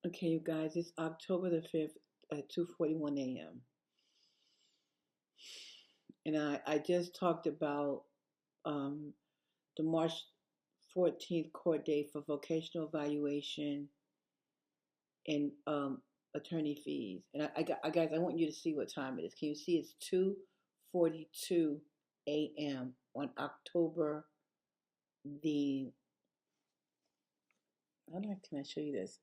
Okay, you guys, it's October the 5th at 2:41 a.m. And I just talked about um, the March 14th court date for vocational evaluation and attorney fees. And guys, I want you to see what time it is. Can you see it's 2:42 a.m. on October the, can I show you this?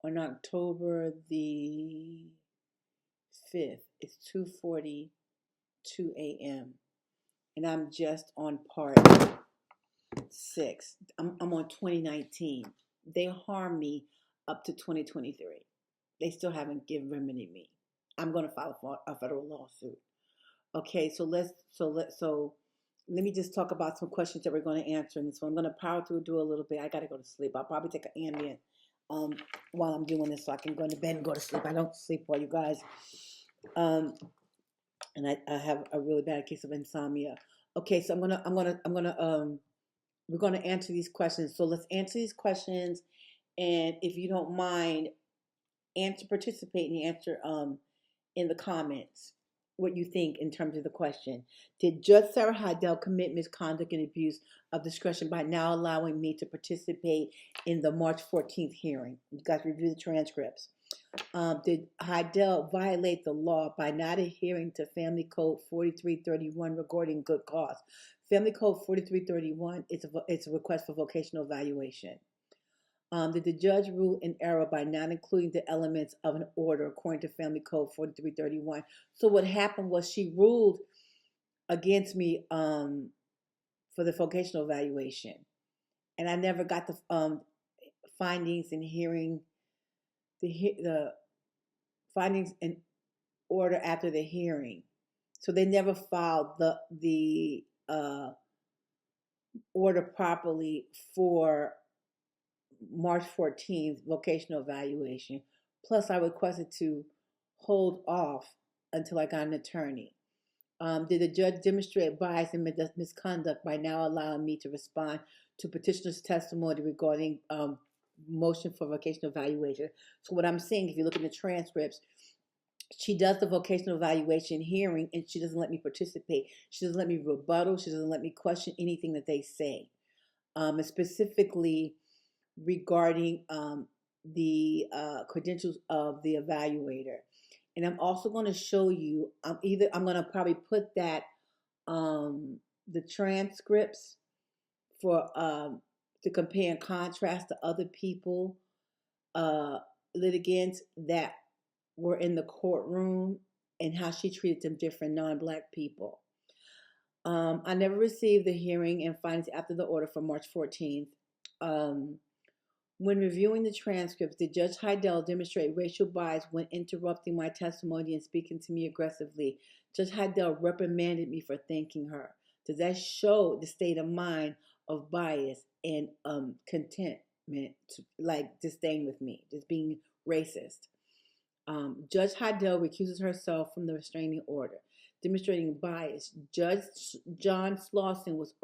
On October the 5th, it's 2:42 a.m. and I'm just on part 6. I'm on 2019. They harmed me up to 2023. They still haven't given remedy me. I'm going to file a federal lawsuit. Okay, let me just talk about some questions that we're going to answer in this one. I'm going to power through, do a little bit. I got to go to sleep. I'll probably take an ambient while I'm doing this so I can go to bed and go to sleep. I don't sleep well, you guys. And I have a really bad case of insomnia. Okay, so we're gonna answer these questions. So let's answer these questions, and if you don't mind, participate in the answer in the comments what you think in terms of the question. Did Judge Sarah Heidel commit misconduct and abuse of discretion by now allowing me to participate in the March 14th hearing? You guys review the transcripts. Did Heidel violate the law by not adhering to Family Code 4331 regarding good cause? Family Code 4331 it's a request for vocational evaluation. Did the judge rule in error by not including the elements of an order according to Family Code 4331? So what happened was she ruled against me for the vocational evaluation, and I never got the findings and hearing the findings in order after the hearing. So they never filed the order properly for March 14th vocational evaluation. Plus, I requested to hold off until I got an attorney. Did the judge demonstrate bias and misconduct by now allowing me to respond to petitioner's testimony regarding motion for vocational evaluation? So what I'm saying, if you look at the transcripts, she does the vocational evaluation hearing and she doesn't let me participate. She doesn't let me rebuttal. She doesn't let me question anything that they say. And specifically regarding the credentials of the evaluator. And I'm also going to show you, I'm going to probably put that, the transcripts for, to compare and contrast to other people, litigants that were in the courtroom and how she treated them different, non-Black people. I never received the hearing and findings after the order for March 14th. When reviewing the transcripts, did Judge Heidel demonstrate racial bias when interrupting my testimony and speaking to me aggressively? Judge Heidel reprimanded me for thanking her. Does that show the state of mind of bias and contentment, like disdain with me, just being racist? Judge Heidel recuses herself from the restraining order, demonstrating bias. Judge John Slauson was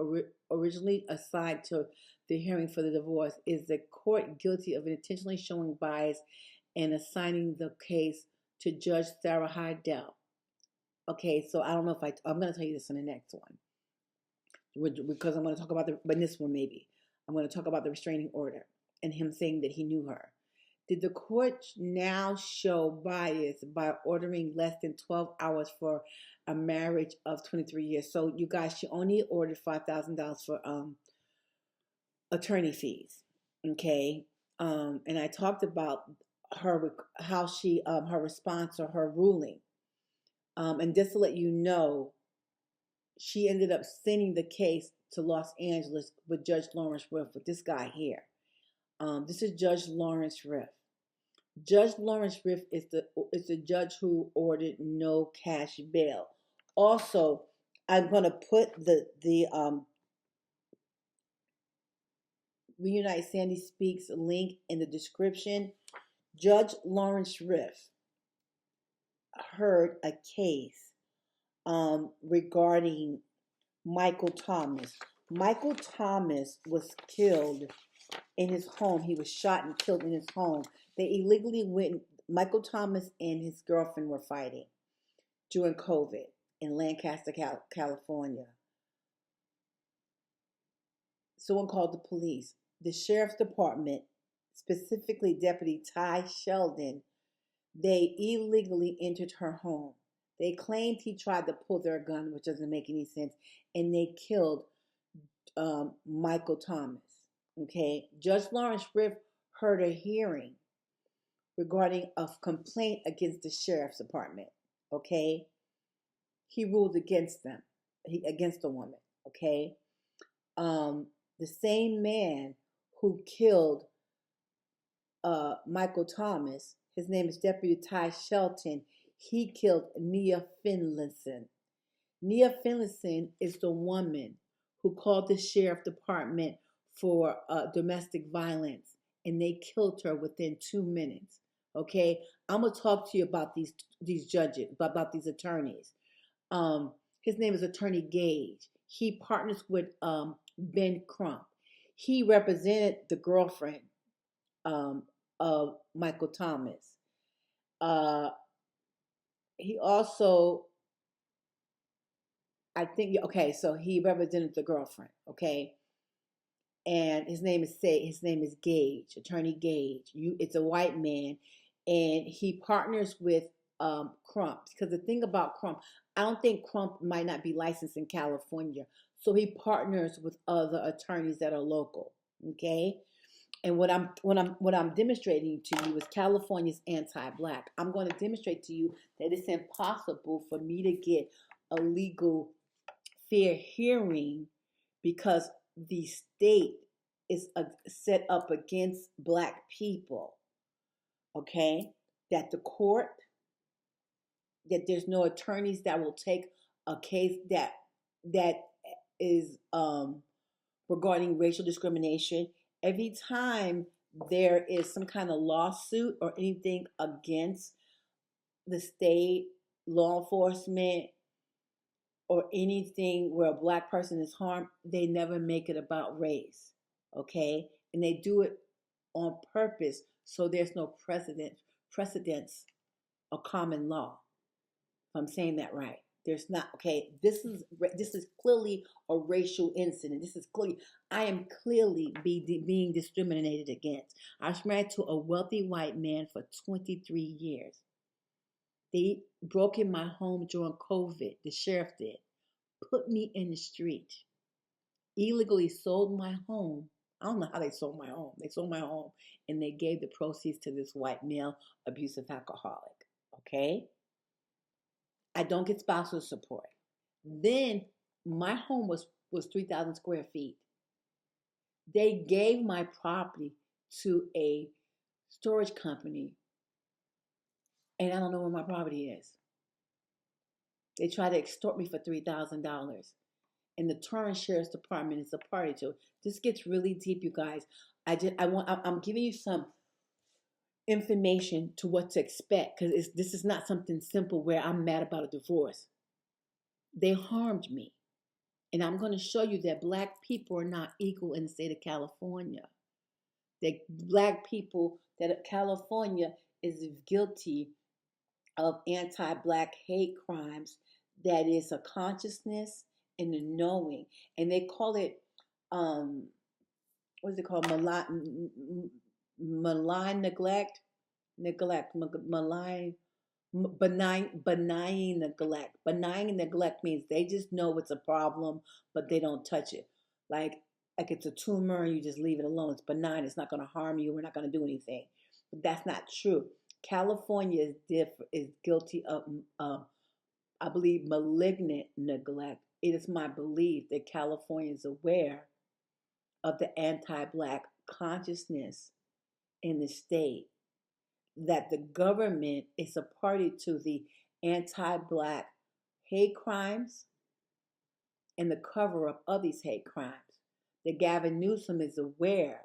originally assigned to the hearing for the divorce. Is the court guilty of intentionally showing bias and assigning the case to Judge Sarah Heidel? Okay, so I don't know if I'm going to tell you this in the next one, because I'm going to talk about but in this one maybe. I'm going to talk about the restraining order and him saying that he knew her. Did the court now show bias by ordering less than 12 hours for a marriage of 23 years? So you guys, she only ordered $5,000 for attorney fees. Okay. And I talked about how she, her response or her ruling. And just to let you know, she ended up sending the case to Los Angeles with Judge Lawrence Riff, with this guy here. This is Judge Lawrence Riff. Judge Lawrence Riff is the judge who ordered no cash bail. Also, I'm going to put the Reunite Sandy Speaks link in the description. Judge Lawrence Riff heard a case regarding Micheal Thomas. Micheal Thomas was killed in his home. He was shot and killed in his home They illegally went. Michael Thomas and his girlfriend were fighting during COVID in Lancaster, California. Someone called the police. The sheriff's department, specifically Deputy Ty Sheldon, they illegally entered her home. They claimed he tried to pull their gun, which doesn't make any sense, and they killed Michael Thomas. Okay, Judge Lawrence Riff heard a hearing regarding a complaint against the sheriff's department. Okay, he ruled against them, against the woman. Okay, the same man who killed Michael Thomas, his name is Deputy Ty Shelton. He killed Nia Finlayson. Nia Finlayson is the woman who called the sheriff department for domestic violence, and they killed her within 2 minutes. Okay, I'm gonna talk to you about these judges, about these attorneys. His name is Attorney Gage. He partners with Ben Crump. He represented the girlfriend of Michael Thomas. He also, I think, okay, so he represented the girlfriend, okay, and his name is Gage, Attorney Gage. It's a white man, and he partners with Crump, because the thing about Crump, I don't think Crump might not be licensed in California, so he partners with other attorneys that are local, okay. And what I'm demonstrating to you is California's anti-black. I'm going to demonstrate to you that it's impossible for me to get a legal fair hearing because the state is set up against black people. Okay, that the court, that there's no attorneys that will take a case that is regarding racial discrimination. Every time there is some kind of lawsuit or anything against the state, law enforcement, or anything where a black person is harmed, they never make it about race, okay? And they do it on purpose so there's no precedence or common law. If I'm saying that right. There's not, okay, this is clearly a racial incident. I am clearly being discriminated against. I was married to a wealthy white man for 23 years. They broke in my home during COVID, the sheriff did, put me in the street, illegally sold my home. I don't know how they sold my home. They sold my home and they gave the proceeds to this white male abusive alcoholic, okay? I don't get spousal support. Then my home was 3,000 square feet. They gave my property to a storage company, and I don't know where my property is. They tried to extort me for $3,000, and the Torrance Sheriff's Department is a party to it. This gets really deep, you guys. I'm giving you some information to what to expect, because this is not something simple where I'm mad about a divorce. They harmed me. And I'm going to show you that black people are not equal in the state of California. That black people, that California is guilty of anti-black hate crimes, that is a consciousness and a knowing. And they call it, what is it called? Malign neglect, malign, benign neglect. Benign neglect means they just know it's a problem, but they don't touch it. Like it's a tumor and you just leave it alone. It's benign. It's not going to harm you. We're not going to do anything. But that's not true. California is guilty of, I believe, malignant neglect. It is my belief that California is aware of the anti-black consciousness in the state, that the government is a party to the anti-black hate crimes and the cover-up of these hate crimes. That Gavin Newsom is aware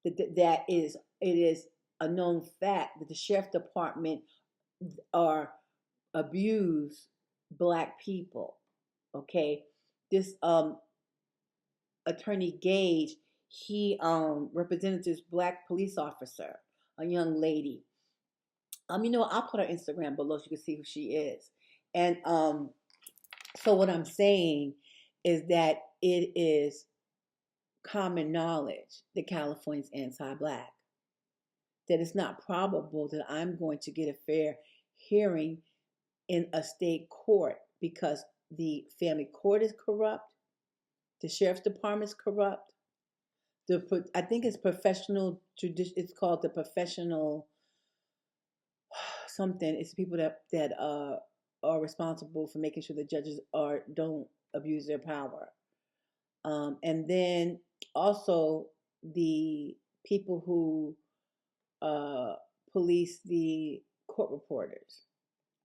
that it is a known fact that the sheriff department abuse black people. Okay, this Attorney Gage, he represented this black police officer. a young lady. I'll put her Instagram below so you can see who she is. And so what I'm saying is that it is common knowledge that California's anti-black. That it's not probable that I'm going to get a fair hearing in a state court because the family court is corrupt, the sheriff's department is corrupt. I think it's professional tradition. It's called the professional something. It's people that are responsible for making sure the judges don't abuse their power. And then also the people who police the court reporters.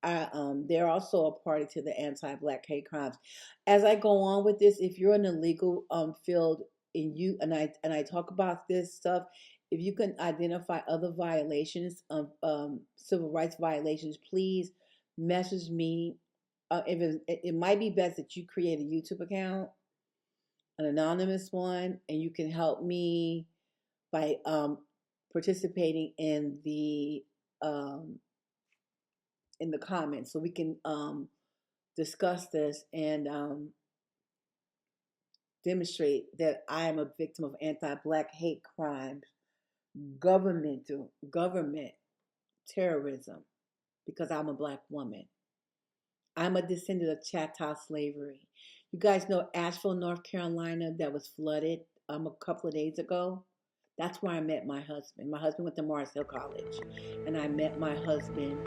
They're also a party to the anti-black hate crimes. As I go on with this, if you're in the legal field and I talk about this stuff, if you can identify other violations of civil rights violations, please message me. It might be best that you create a YouTube account, an anonymous one, and you can help me by participating in the comments, so we can discuss this and demonstrate that I am a victim of anti-black hate crimes, government terrorism, because I'm a black woman. I'm a descendant of chattel slavery. You guys know Asheville, North Carolina, that was flooded a couple of days ago. That's where I met my husband. My husband went to Morris Hill College, and I met my husband.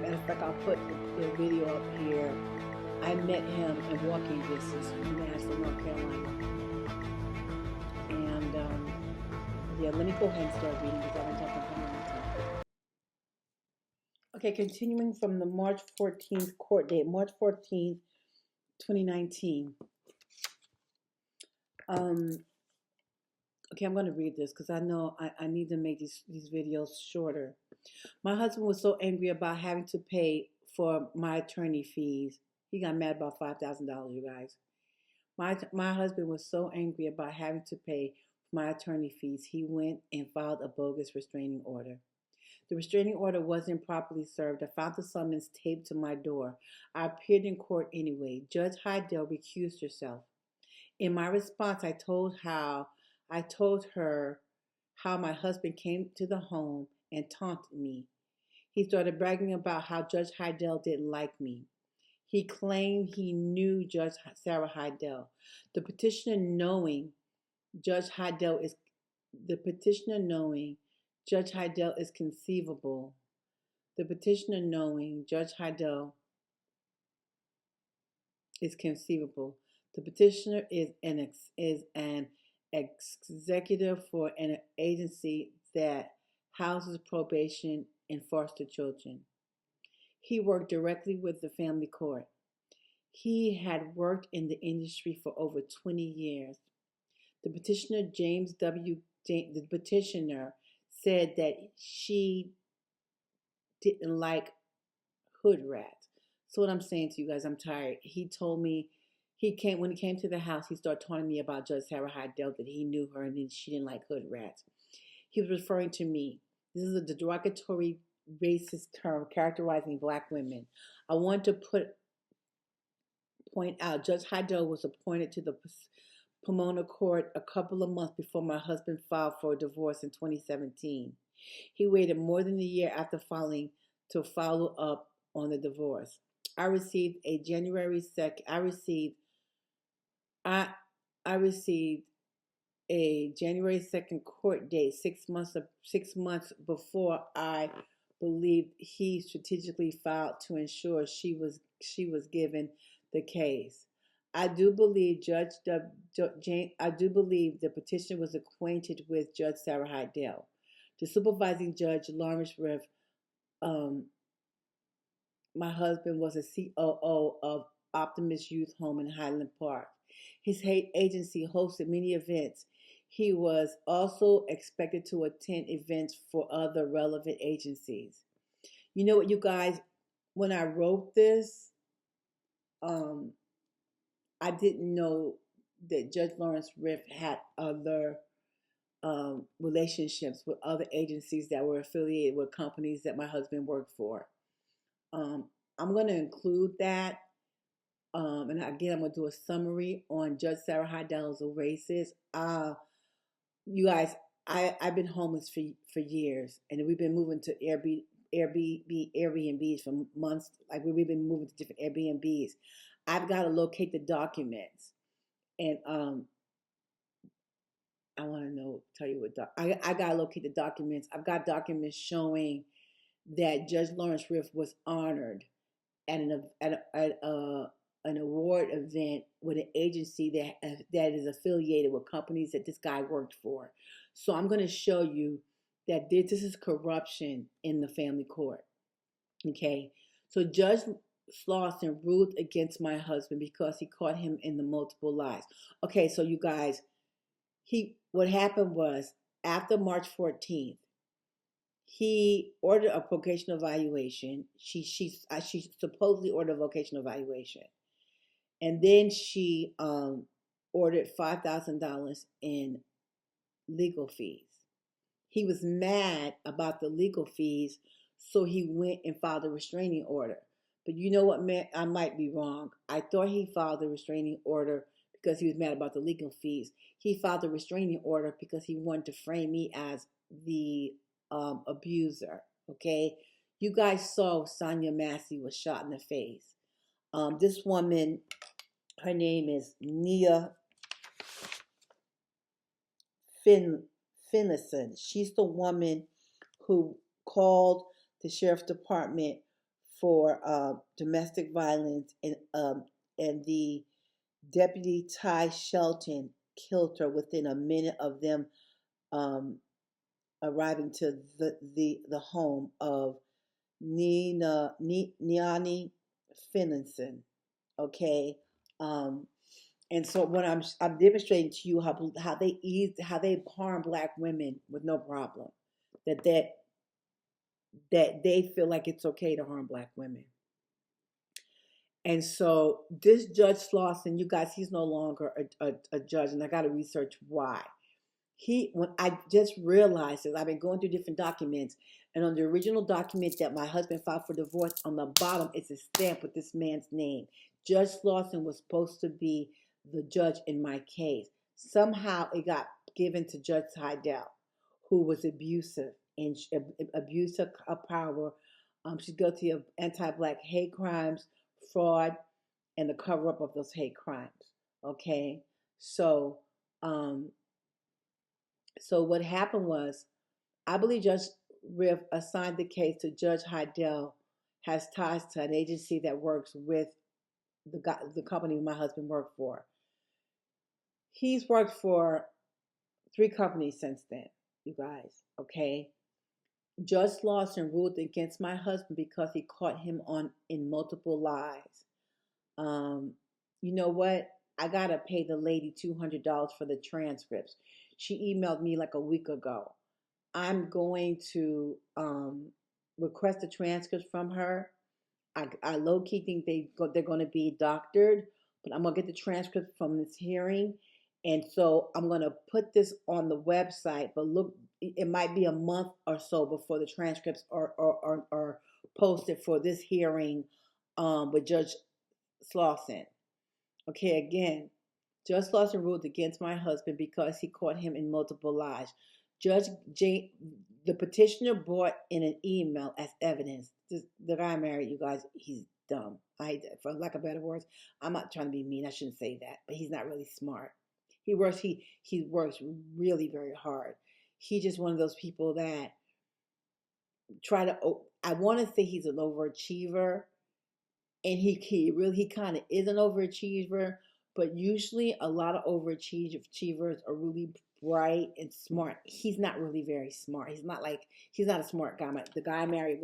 Matter of fact, I'll put the video up here. I met him in walking distance from Asheville, North Carolina. And yeah, let me go ahead and start reading because I've been talking for a long time. Okay, continuing from the March 14th court date, March 14th, 2019. Okay, I'm going to read this because I know I need to make these videos shorter. My husband was so angry about having to pay for my attorney fees. He got mad about $5,000, you guys. My husband was so angry about having to pay for my attorney fees, he went and filed a bogus restraining order. The restraining order wasn't properly served. I found the summons taped to my door. I appeared in court anyway. Judge Heidel recused herself. In my response, I told her how my husband came to the home and taunted me. He started bragging about how Judge Heidel didn't like me. He claimed he knew Judge Sarah Heidel. The petitioner knowing Judge Heidel is conceivable. The petitioner knowing Judge Heidel is conceivable. The petitioner is an executive for an agency that houses probation and foster children. He worked directly with the family court. He had worked in the industry for over 20 years. The petitioner, the petitioner said that she didn't like hood rats. So what I'm saying to you guys, I'm tired. He told me when he came to the house, he started taunting me about Judge Sarah Heidel, that he knew her and that she didn't like hood rats. He was referring to me. This is a derogatory, racist term characterizing black women. I want to point out Judge Heidel was appointed to the Pomona court a couple of months before my husband filed for a divorce in 2017. He waited more than a year after filing to follow up on the divorce. I received a January 2nd. I received a January 2nd court date 6 months before I believed he strategically filed to ensure she was given the case. I do believe the petitioner was acquainted with Judge Sarah Heidel. The supervising judge, Lawrence Riff, my husband was a COO of Optimist Youth Home in Highland Park. His agency hosted many events. He was also expected to attend events for other relevant agencies. You know what, you guys? When I wrote this, I didn't know that Judge Lawrence Riff had other relationships with other agencies that were affiliated with companies that my husband worked for. I'm going to include that. And again, I'm going to do a summary on Judge Sarah Heidel as a racist. You guys, I've been homeless for years, and we've been moving to Airbnbs for months. Like we've been moving to different Airbnbs. I've got to locate the documents, and I want to tell you what I got to locate the documents. I've got documents showing that Judge Lawrence Riff was honored at an award event with an agency that is affiliated with companies that this guy worked for. So I'm going to show you that this is corruption in the family court. Okay, so Judge Slauson ruled against my husband because he caught him in the multiple lies. Okay, so you guys, what happened was after March 14th, he ordered a vocational evaluation. She supposedly ordered a vocational evaluation, and then she ordered $5,000 in legal fees. He was mad about the legal fees, so he went and filed a restraining order. But you know what, man? I might be wrong. I thought he filed the restraining order because he was mad about the legal fees. He filed the restraining order because he wanted to frame me as the abuser. Okay, you guys saw Sonia Massey was shot in the face. This woman, her name is Nia Finlayson. She's the woman who called the sheriff's department for domestic violence, and the deputy Ty Shelton killed her within a minute of them arriving to the home of Niani Finlayson. Okay, and so when I'm demonstrating to you how they harm Black women with no problem, that they feel like it's okay to harm Black women. And so this Judge Slauson, you guys, he's no longer a judge, and I got to research why. When I just realized that I've been going through different documents, and on the original document that my husband filed for divorce, on the bottom it's a stamp with this man's name. Judge Slauson was supposed to be the judge in my case. Somehow it got given to Judge Heidel, who was abusive and abuse of power. She's guilty of anti-Black hate crimes, fraud, and the cover-up of those hate crimes. Okay, so what happened was, I believe Judge Riff assigned the case to Judge Heidel, has ties to an agency that works with the company my husband worked for. He's worked for 3 companies since then, you guys, okay? Judge Slauson ruled against my husband because he caught him in multiple lies. You know what? I got to pay the lady $200 for the transcripts. She emailed me like a week ago. I'm going to request the transcripts from her. I low-key think they're going to be doctored, but I'm going to get the transcript from this hearing. And so I'm going to put this on the website, but look, it might be a month or so before the transcripts are posted for this hearing with Judge Slauson. Okay, again, Judge Slauson ruled against my husband because he caught him in multiple lies. The petitioner brought in an email as evidence. The guy I married, you guys, he's dumb. For lack of better words, I'm not trying to be mean. I shouldn't say that, but he's not really smart. He works really very hard. He's just one of those people that I want to say he's an overachiever, and he kind of is an overachiever, but usually a lot of overachievers are really bright and smart. He's not really very smart. He's not a smart guy. The guy I married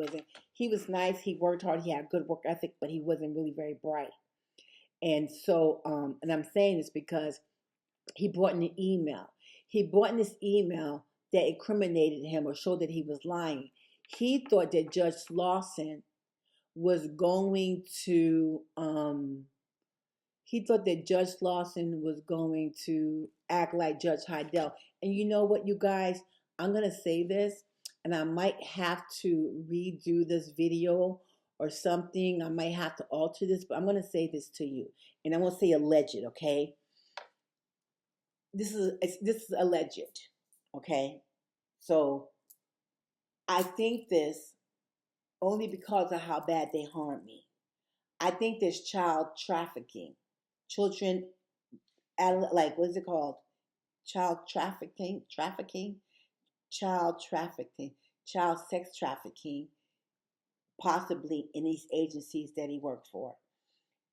he was nice, he worked hard, he had good work ethic, but he wasn't really very bright. And so, and I'm saying this because he brought in an email. He brought in this email that incriminated him or showed that he was lying. He thought that Judge Slauson was going to he thought that Judge Lawson was going to act like Judge Heidel. And you know what, you guys? I'm going to say this, and I might have to redo this video or something. I might have to alter this, but I'm going to say this to you. And I'm going to say alleged, okay? This is alleged, okay? So I think this only because of how bad they harmed me. I think there's child trafficking. Children, like, what is it called? Child trafficking, child trafficking, child sex trafficking, possibly in these agencies that he worked for.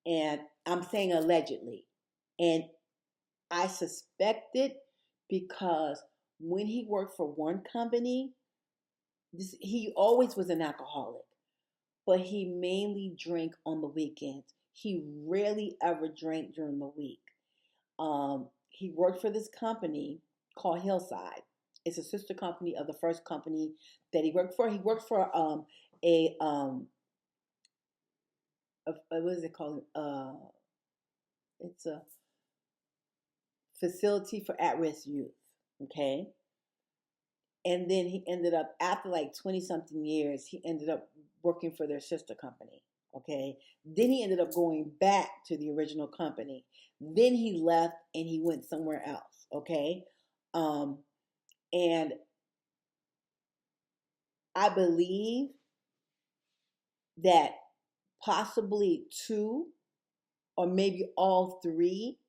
And I'm saying allegedly. And I suspect it because when he worked for one company, he always was an alcoholic, but he mainly drank on the weekends. He rarely ever drank during the week. He worked for this company called Hillside. It's a sister company of the first company that he worked for. He worked for what is it called? It's a facility for at-risk youth. Okay. And then he ended up, after like 20 something years, he ended up working for their sister company. Okay. Then he ended up going back to the original company. Then he left and he went somewhere else. Okay. And I believe that possibly two or maybe all three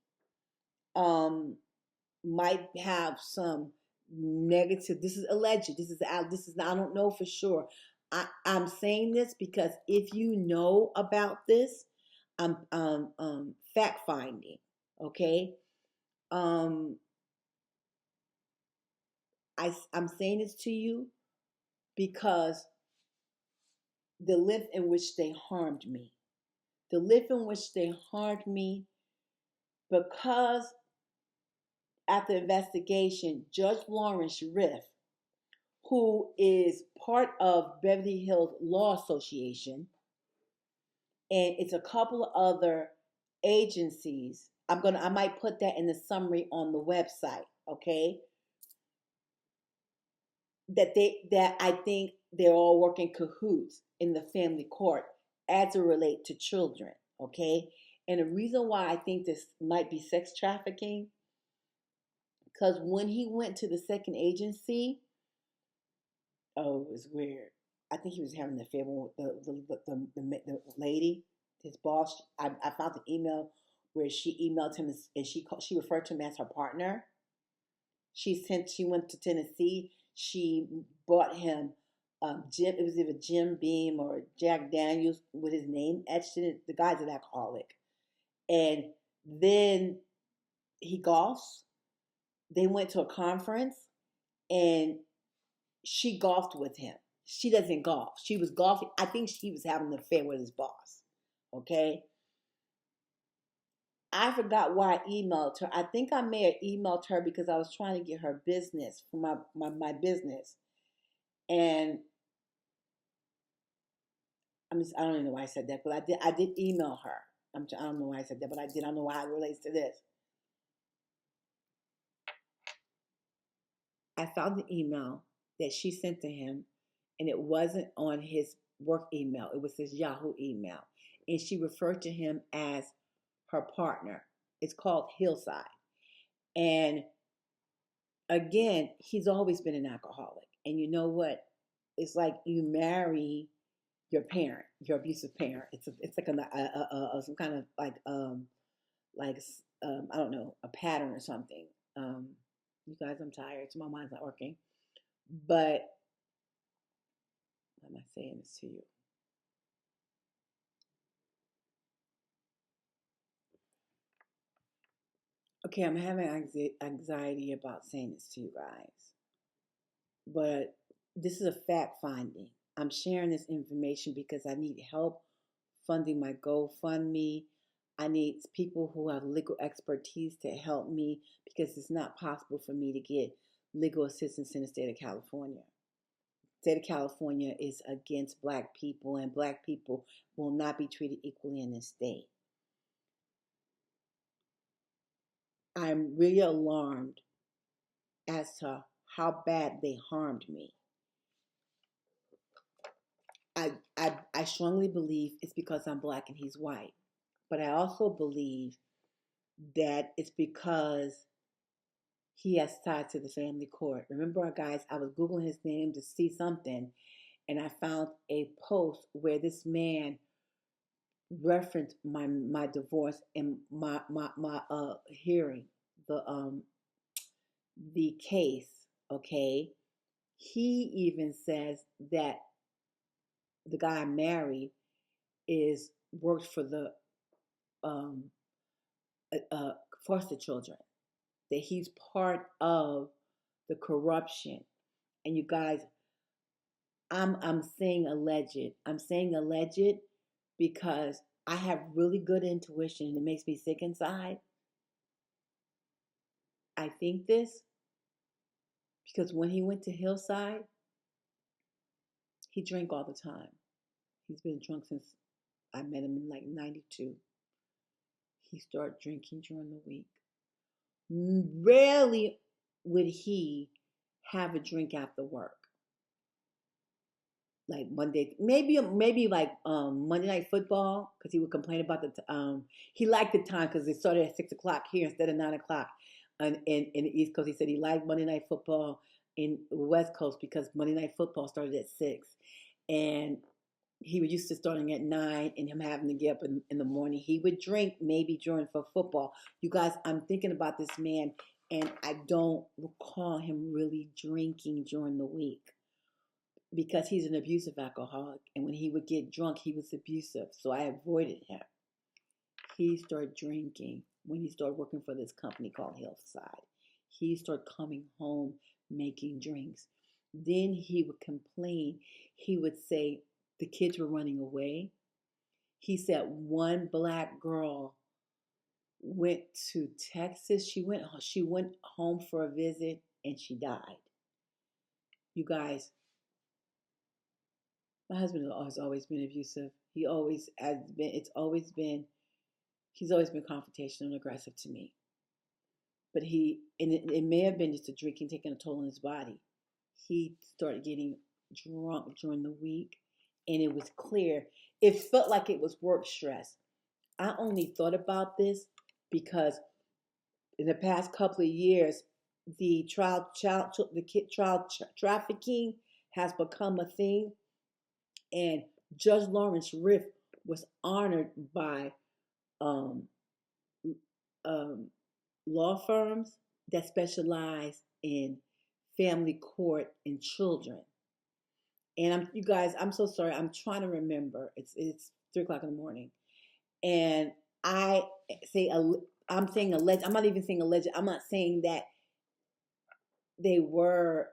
might have some negative. This is alleged. This is I don't know for sure. I'm saying this because if you know about this, I'm fact finding. Okay. I'm saying this to you because the length in which they harmed me, the length in which they harmed me, because after investigation, Judge Lawrence Riff, who is part of Beverly Hills Law Association, and it's a couple of other agencies. I might put that in the summary on the website, okay? That I think they're all working cahoots in the family court as it relate to children, okay? And the reason why I think this might be sex trafficking, because when he went to the second agency, oh, it was weird. I think he was having an affair with the lady, his boss. I found an email where she emailed him and she referred to him as her partner. She went to Tennessee. She bought him Jim. It was either Jim Beam or Jack Daniels with his name etched in it. The guy's an alcoholic, and then he golfs. They went to a conference, and she golfed with him. She doesn't golf. She was golfing. I think she was having an affair with his boss. Okay. I forgot why I emailed her. I think I may have emailed her because I was trying to get her business for my business. And I don't even know why I said that, but I did email her. I don't know why I said that, but I did. I don't know why it relates to this. I found the email that she sent to him, and it wasn't on his work email. It was his Yahoo email. And she referred to him as her partner. It's called Hillside. And again, he's always been an alcoholic. And you know what? It's like you marry your parent, your abusive parent. It's like some kind of I don't know, a pattern or something. You guys, I'm tired, so my mind's not working. But why am I saying this to you? Okay, I'm having anxiety about saying this to you guys, but this is a fact finding. I'm sharing this information because I need help funding my GoFundMe. I need people who have legal expertise to help me because it's not possible for me to get legal assistance in the state of California. The state of California is against Black people, and Black people will not be treated equally in this state. I'm really alarmed as to how bad they harmed me. I strongly believe it's because I'm black and he's white. But I also believe that it's because he has ties to the family court. Remember, guys, I was Googling his name to see something, and I found a post where this man referenced my divorce and my hearing the the case. Okay, he even says that the guy I married is works for the um foster children, that he's part of the corruption. And you guys, I'm saying alleged. I'm saying alleged because I have really good intuition and it makes me sick inside. I think this because when he went to Hillside, he drank all the time. He's been drunk since I met him in like 92. He started drinking during the week. Rarely would he have a drink after work. Like Monday, maybe like Monday Night Football, because he would complain about he liked the time because it started at 6 o'clock here instead of 9 o'clock, and in the East Coast he said he liked Monday Night Football in the West Coast because Monday Night Football started at 6, and he was used to starting at 9 and him having to get up in the morning. He would drink maybe during for football. You guys, I'm thinking about this man, and I don't recall him really drinking during the week because he's an abusive alcoholic. And when he would get drunk, he was abusive. So I avoided him. He started drinking when he started working for this company called Hillside. He started coming home making drinks. Then he would complain. He would say the kids were running away. He said one black girl went to Texas. She went home for a visit and she died. You guys, my husband has always been abusive. He always has been. He's always been confrontational and aggressive to me. But it may have been just a drinking taking a toll on his body. He started getting drunk during the week, and it was clear. It felt like it was work stress. I only thought about this because in the past couple of years, the child trafficking has become a thing, and Judge Lawrence Riff was honored by um, um, law firms that specialize in family court and children. And you guys, I'm so sorry. I'm trying to remember. It's 3 o'clock in the morning, and I say I'm saying alleged. I'm not even saying alleged. I'm not saying that they were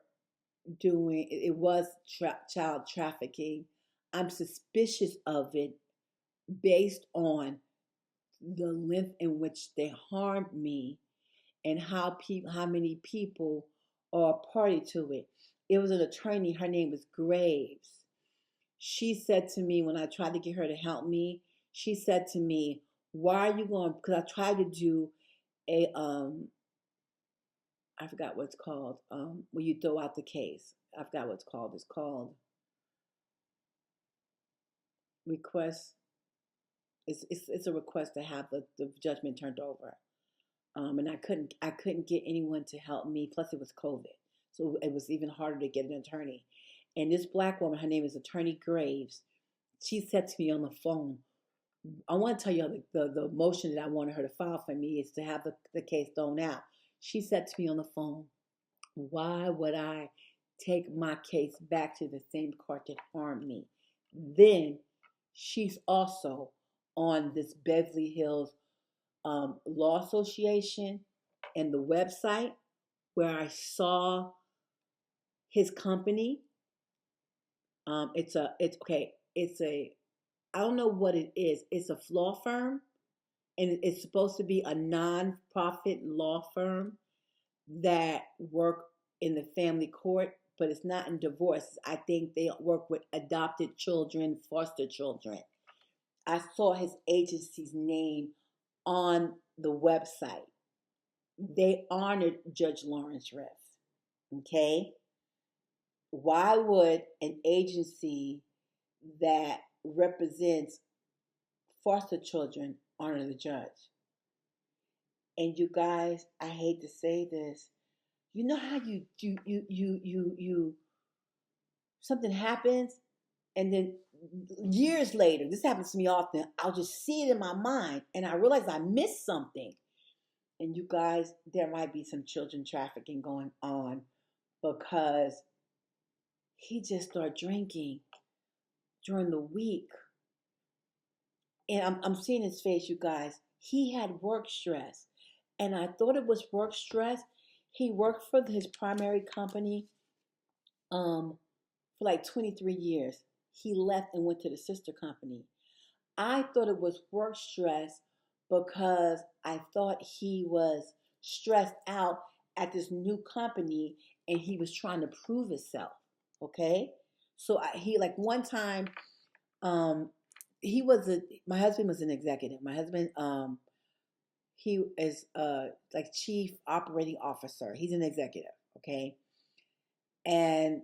doing it was child trafficking. I'm suspicious of it based on the length in which they harmed me and how many people are a party to it. It was an attorney. Her name was Graves. She said to me when I tried to get her to help me, she said to me, "Why are you going?" Because I tried to do a I forgot what it's called. When you throw out the case, I forgot what it's called. It's called request. It's a request to have the judgment turned over. And I couldn't get anyone to help me. Plus, it was COVID, so it was even harder to get an attorney. And this black woman, her name is Attorney Graves. She said to me on the phone, "I want to tell you the motion that I wanted her to file for me is to have the case thrown out." She said to me on the phone, "Why would I take my case back to the same court that harmed me?" Then she's also on this Beverly Hills Law Association and the website where I saw his company. It's okay. I don't know what it is. It's a law firm, and it's supposed to be a non-profit law firm that work in the family court, but it's not in divorce. I think they work with adopted children, foster children. I saw his agency's name on the website. they honored Judge Lawrence Riff. Okay? Why would an agency that represents foster children honor the judge? And you guys, I hate to say this, you know how you something happens and then years later, this happens to me often, I'll just see it in my mind and I realize I missed something. And you guys, there might be some children trafficking going on because he just started drinking during the week. And I'm seeing his face, you guys. He had work stress. And I thought it was work stress. He worked for his primary company for like 23 years. He left and went to the sister company. I thought it was work stress because I thought he was stressed out at this new company and he was trying to prove himself. Okay? So he like one time, my husband was an executive. My husband, he is like chief operating officer. He's an executive, okay? And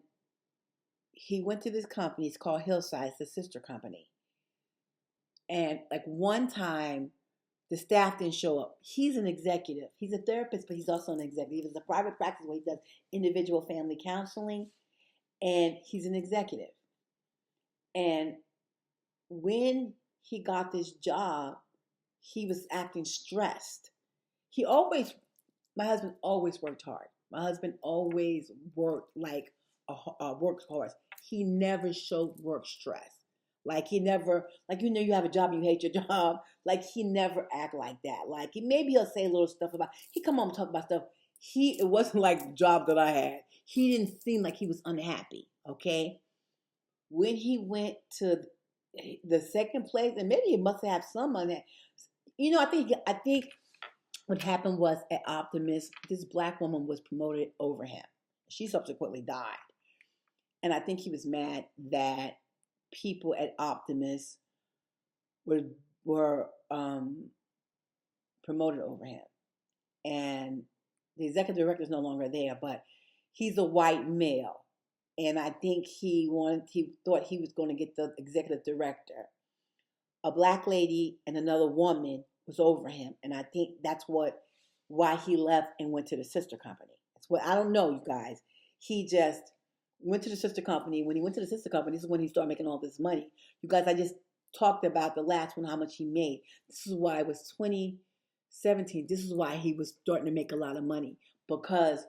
he went to this company. It's called Hillside. It's the sister company. And like one time, the staff didn't show up. He's an executive. He's a therapist, but he's also an executive. It's a private practice where he does individual family counseling, and he's an executive. And when he got this job, he was acting stressed. My husband always worked hard. My husband always worked like a workhorse. He never showed work stress. Like he never, like you have a job and you hate your job. Like he never act like that. Like maybe he'll say little stuff about. He come home and talk about stuff. It wasn't like the job that I had. He didn't seem like he was unhappy. Okay, when he went to the second place, and maybe he must have some on that. I think what happened was at Optimus, this black woman was promoted over him. She subsequently died. And I think he was mad that people at Optimus were promoted over him. And the executive director is no longer there, but he's a white male. And I think he thought he was going to get the executive director. A black lady and another woman was over him. And I think that's why he left and went to the sister company. That's what I don't know, you guys. He just went to the sister company. When he went to the sister company, this is when he started making all this money. You guys, I just talked about the last one, how much he made. This is why it was 2017. This is why he was starting to make a lot of money, because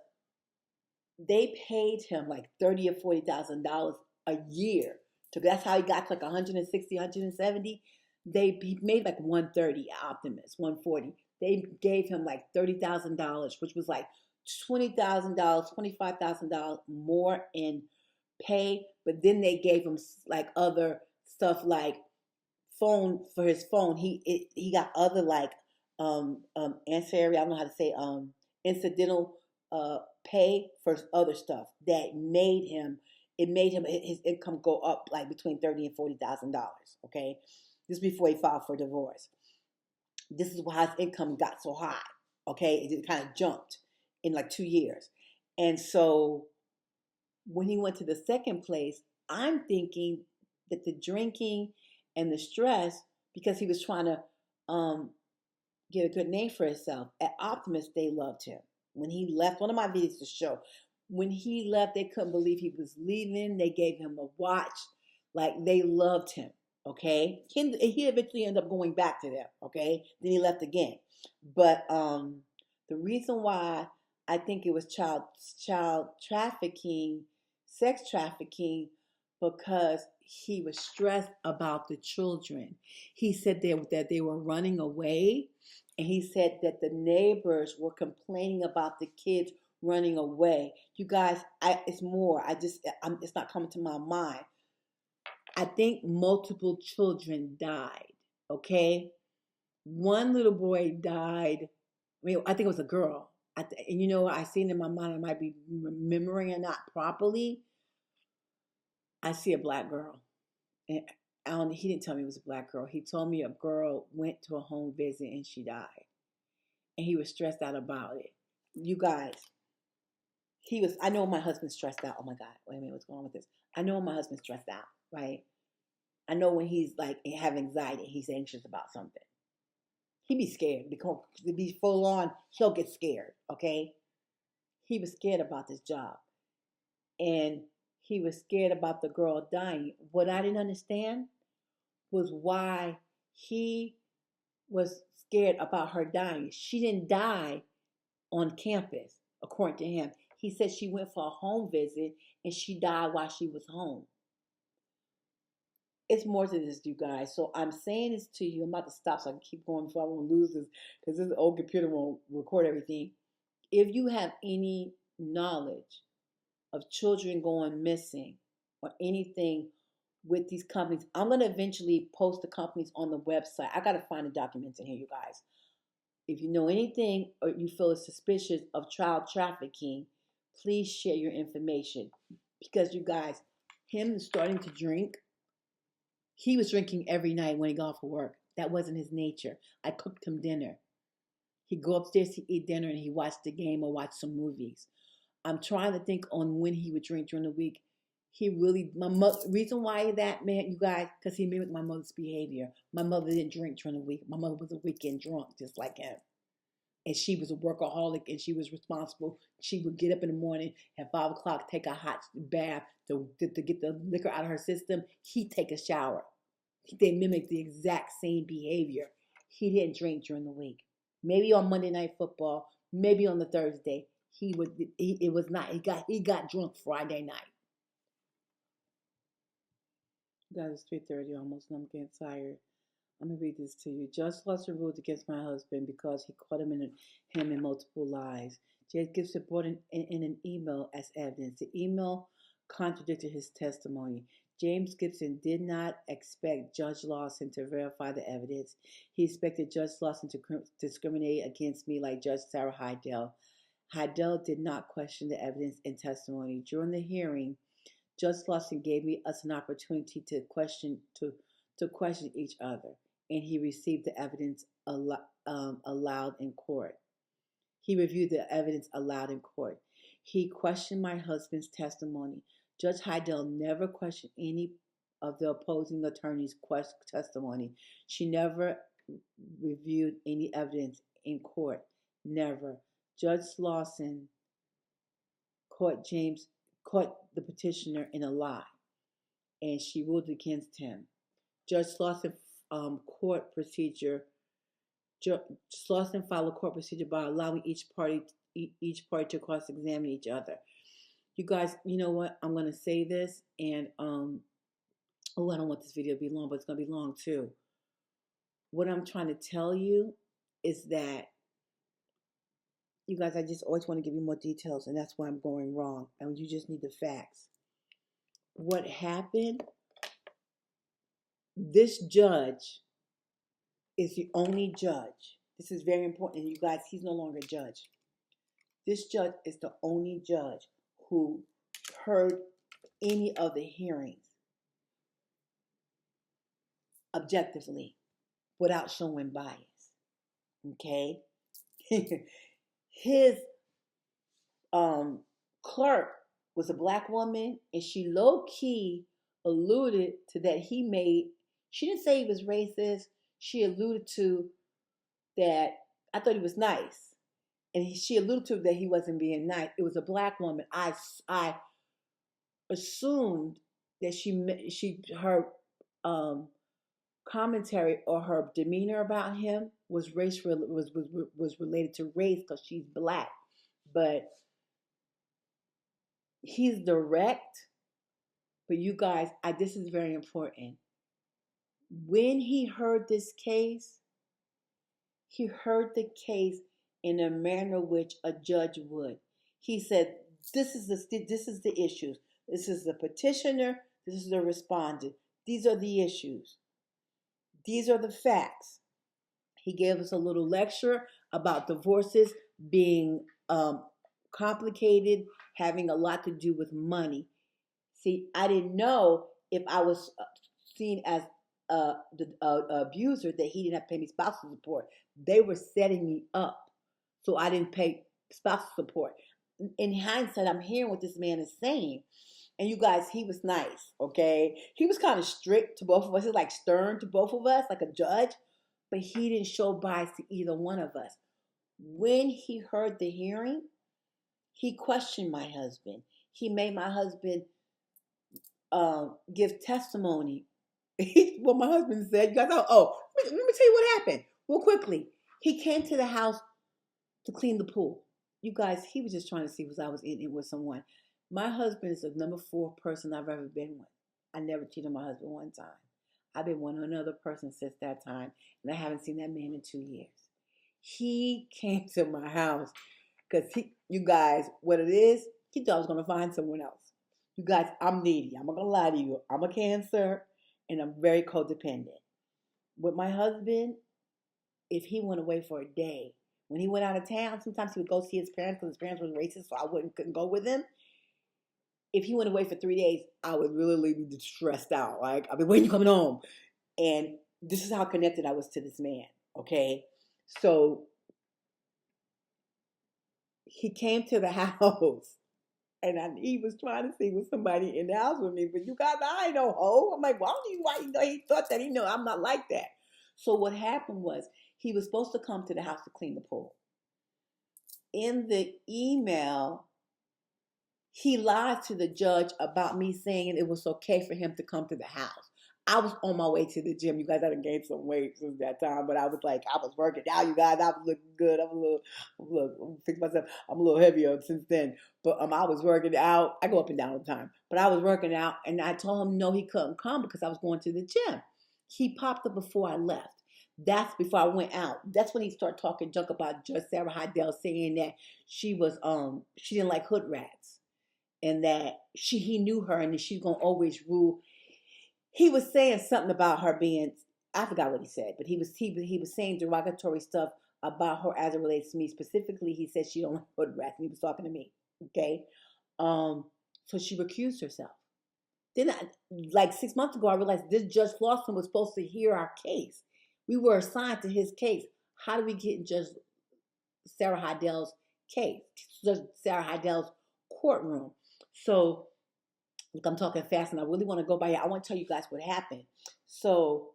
they paid him like $30,000 or $40,000 a year. So that's how he got to like 160, 170. He made like 130 Optimus, 140. They gave him like $30,000, which was like $20,000, $25,000 more in pay. But then they gave him like other stuff like phone for his phone. He got other like ancillary, I don't know how to say, incidental pay for other stuff that made him his income go up like between $30,000 and $40,000. Okay, this is before he filed for divorce. This is why his income got so high. Okay, it kind of jumped in like 2 years. And so when he went to the second place, I'm thinking that the drinking and the stress, because he was trying to get a good name for himself. At Optimus, they loved him. When he left, one of my videos to show, when he left, they couldn't believe he was leaving. They gave him a watch. Like, they loved him, okay? He eventually ended up going back to them, okay? Then he left again. But the reason why I think it was child trafficking, sex trafficking, because he was stressed about the children. He said that they were running away, and he said that the neighbors were complaining about the kids running away. You guys, it's more. It's not coming to my mind. I think multiple children died, okay? One little boy died. I think it was a girl. And I seen in my mind, I might be remembering it not properly. I see a black girl. And he didn't tell me it was a black girl. He told me a girl went to a home visit and she died. And he was stressed out about it. You guys, I know my husband's stressed out. Oh my God, wait a minute, what's going on with this? I know my husband's stressed out, right? I know when he's like have anxiety, he's anxious about something. He be scared because to be full on, he'll get scared. Okay, he was scared about this job, and he was scared about the girl dying. What I didn't understand was why he was scared about her dying. She didn't die on campus, according to him. He said she went for a home visit and she died while she was home. It's more to this, you guys. So I'm saying this to you. I'm about to stop so I can keep going before I won't lose this because this old computer won't record everything. If you have any knowledge of children going missing or anything with these companies, I'm going to eventually post the companies on the website. I got to find the documents in here, you guys. If you know anything or you feel suspicious of child trafficking, please share your information. Because you guys, him starting to drink, he was drinking every night when he got off of work. That wasn't his nature. I cooked him dinner. He'd go upstairs to eat dinner and he watched the game or watch some movies. I'm trying to think on when he would drink during the week. He really, reason why that, man, you guys, because he mimicked my mother's behavior. My mother didn't drink during the week. My mother was a weekend drunk, just like him. And she was a workaholic and she was responsible. She would get up in the morning at 5 o'clock, take a hot bath to get the liquor out of her system. He'd take a shower. They mimicked the exact same behavior. He didn't drink during the week. Maybe on Monday Night Football, maybe on the Thursday. It was not. He got drunk Friday night. Guys, it's 3:30 almost, and I'm getting tired. I'm gonna read this to you. Judge Lawson ruled against my husband because he caught him in multiple lies. Judge Gibson brought in an email as evidence. The email contradicted his testimony. James Gibson did not expect Judge Lawson to verify the evidence. He expected Judge Lawson to discriminate against me like Judge Sarah Heidel. Heidel did not question the evidence and testimony. During the hearing, Judge Lawson gave us an opportunity to question each other, and he received the evidence allowed in court. He reviewed the evidence allowed in court. He questioned my husband's testimony. Judge Heidel never questioned any of the opposing attorney's testimony. She never reviewed any evidence in court. Never. Judge Lawson caught the petitioner in a lie, and she ruled against him. Judge Lawson court procedure. Judge Lawson followed court procedure by allowing each party to cross-examine each other. You guys, you know what? I'm gonna say this, and I don't want this video to be long, but it's gonna be long too. What I'm trying to tell you is that, you guys, I just always want to give you more details, and that's why I'm going wrong. And you just need the facts. What happened? This judge is the only judge. This is very important. And you guys, he's no longer a judge. This judge is the only judge who heard any of the hearings objectively without showing bias. Okay? His clerk was a black woman, and she low-key alluded to that she didn't say he was racist. She alluded to that I thought he was nice. And she alluded to that he wasn't being nice. It was a black woman. I assumed that her commentary or her demeanor about him was related to race because she's black. But he's direct. But you guys, this is very important. When he heard this case, he heard the case in a manner which a judge would. He said, this is the issues. This is the petitioner. This is the respondent. These are the issues. These are the facts. He gave us a little lecture about divorces being complicated, having a lot to do with money. See, I didn't know if I was seen as the abuser that he didn't have to pay me spousal support. They were setting me up. So I didn't pay spousal support. In hindsight, I'm hearing what this man is saying. And you guys, he was nice, okay? He was kind of strict to both of us. He was like stern to both of us, like a judge. But he didn't show bias to either one of us. When he heard the hearing, he questioned my husband. He made my husband give testimony. What my husband said, you guys, let me tell you what happened real quickly. He came to the house to clean the pool. You guys, he was just trying to see if I was in it with someone. My husband is the number 4 person I've ever been with. I never cheated on my husband one time. I've been with another person since that time, and I haven't seen that man in 2 years. He came to my house because you guys, what it is, he thought I was going to find someone else. You guys, I'm needy. I'm not going to lie to you. I'm a Cancer, and I'm very codependent. With my husband, if he went away for a day, when he went out of town, sometimes he would go see his parents because his parents were racist, so I couldn't go with him. If he went away for 3 days, I would really be stressed out. Like, I've been waiting you coming home. And this is how connected I was to this man, okay? So he came to the house, and he was trying to see was somebody in the house with me. But you guys, I ain't no hoe. I'm like, why you know he thought that? He know I'm not like that. So what happened was he was supposed to come to the house to clean the pool. In the email, he lied to the judge about me saying it was okay for him to come to the house. I was on my way to the gym. You guys, I done gained some weight since that time, but I was working out. You guys, I was looking good. I'm fix myself. I'm a little heavier since then, but I was working out. I go up and down all the time, but I was working out, and I told him no, he couldn't come because I was going to the gym. He popped up before I left. That's before I went out. That's when he started talking junk about Judge Sarah Heidel, saying that she didn't like hood rats. And that he knew her and that she's gonna always rule. He was saying something about her being, I forgot what he said, but he was saying derogatory stuff about her as it relates to me. Specifically, he said she don't like hood rats, and he was talking to me. Okay, so she recused herself. Then, like 6 months ago, I realized this Judge Lawson was supposed to hear our case. We were assigned to his case. How do we get in Judge Sarah Heidel's case? Judge Sarah Heidel's courtroom. So, look, I'm talking fast and I really want to go by it. I want to tell you guys what happened. So,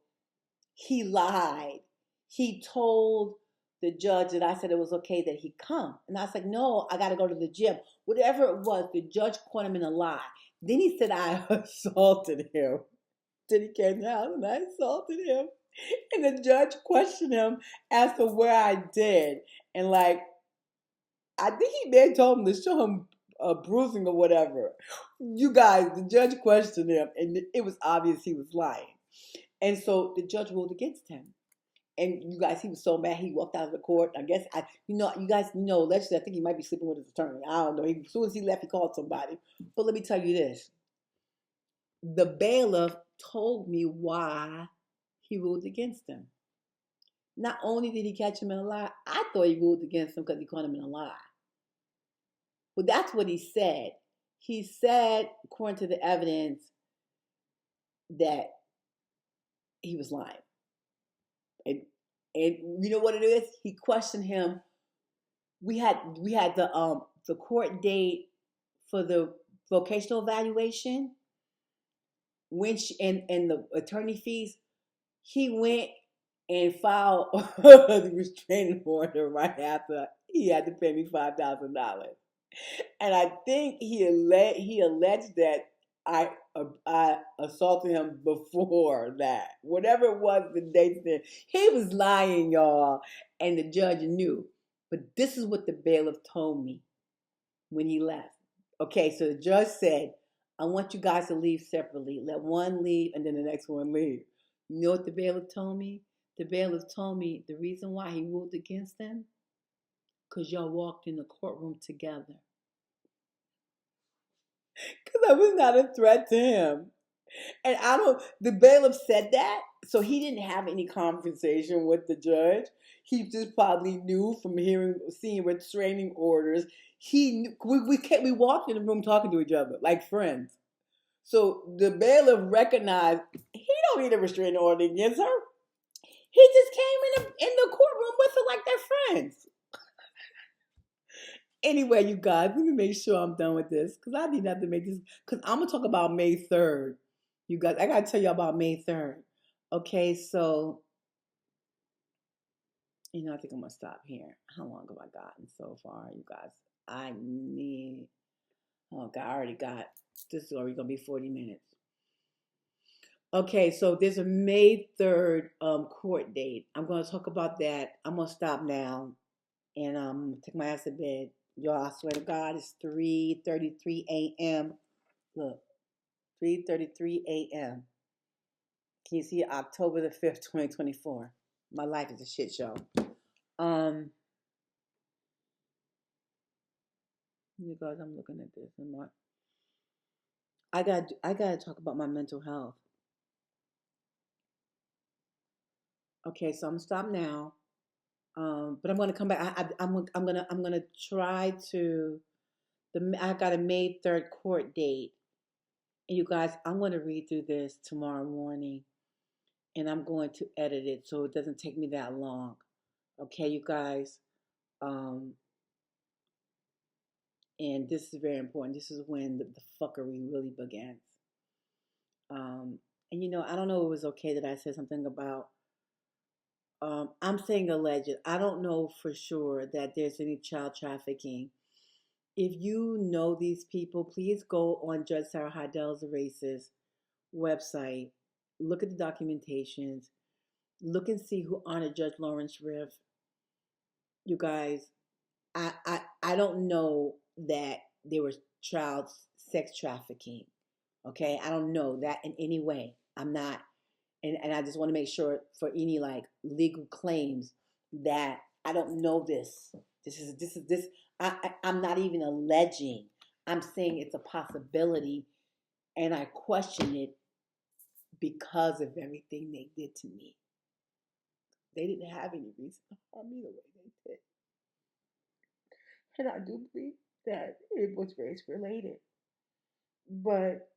he lied. He told the judge that I said it was okay that he come. And I was like, no, I got to go to the gym. Whatever it was, the judge caught him in a lie. Then he said I assaulted him. Then he came down and I assaulted him. And the judge questioned him as to where I did. And like, I think he may have told him to show him bruising or whatever. You guys, the judge questioned him, and it was obvious he was lying. And so the judge ruled against him. And you guys, he was so mad he walked out of the court. I guess you guys know, allegedly, I think he might be sleeping with his attorney. I don't know. As soon as he left, he called somebody. But let me tell you this: the bailiff told me why he ruled against him. Not only did he catch him in a lie, I thought he ruled against him because he caught him in a lie. Well, that's what he said. He said, according to the evidence, that he was lying. And you know what it is? He questioned him. We had the court date for the vocational evaluation. When and the attorney fees, he went and filed the restraining order right after he had to pay me $5,000. And I think he alleged that I assaulted him before that. Whatever it was, the date then. He was lying, y'all, and the judge knew. But this is what the bailiff told me when he left. Okay, so the judge said, I want you guys to leave separately. Let one leave and then the next one leave. You know what the bailiff told me? The bailiff told me the reason why he ruled against them, because y'all walked in the courtroom together. Because I was not a threat to him. And the bailiff said that, so he didn't have any conversation with the judge. He just probably knew from seeing restraining orders. We walked in the room talking to each other like friends. So the bailiff recognized he don't need a restraining order against her. He just came in the courtroom with her like they're friends. Anyway, you guys, let me make sure I'm done with this because I need not to make this. Because I'm gonna talk about May 3rd. You guys, I gotta tell you about May 3rd. Okay, so I think I'm gonna stop here. How long have I gotten so far, you guys? I need. Oh God, I already got. This is already gonna be 40 minutes. Okay, so there's a May 3rd court date. I'm gonna talk about that. I'm gonna stop now and take my ass to bed. Y'all, I swear to God, it's 3:33 a.m. Look, 3:33 a.m. Can you see it? October the 5th, 2024. My life is a shit show. You guys, I'm looking at this and I gotta talk about my mental health. Okay, so I'm gonna stop now. But I'm gonna come back. I'm gonna try to. I got a May 3rd court date, and you guys, I'm gonna read through this tomorrow morning, and I'm going to edit it so it doesn't take me that long. Okay, you guys. And this is very important. This is when the fuckery really begins. And I don't know if it was okay that I said something about. I'm saying alleged. I don't know for sure that there's any child trafficking. If you know these people, please go on Judge Sarah Heidel's Races website, look at the documentations, look and see who honored Judge Lawrence Riff. You guys, I don't know that there was child sex trafficking. Okay, I don't know that in any way. I'm not, and I just want to make sure for any like legal claims that I don't know this. This. I'm not even alleging. I'm saying it's a possibility, and I question it because of everything they did to me. They didn't have any reason to harm me the way they did, and I do believe that it was race related. But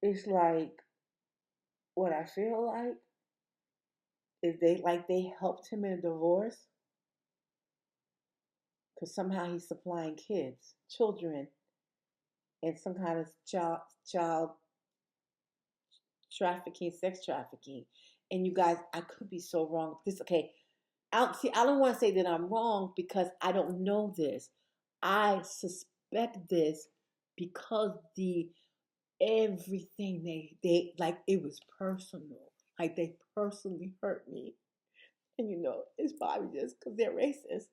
it's like what I feel like is they helped him in a divorce because somehow he's supplying children, and some kind of child trafficking, sex trafficking. And you guys, I could be so wrong. This okay. I don't want to say that I'm wrong because I don't know this. I suspect this because the everything they like it was personal. Like they personally hurt me. And it's probably just because they're racist.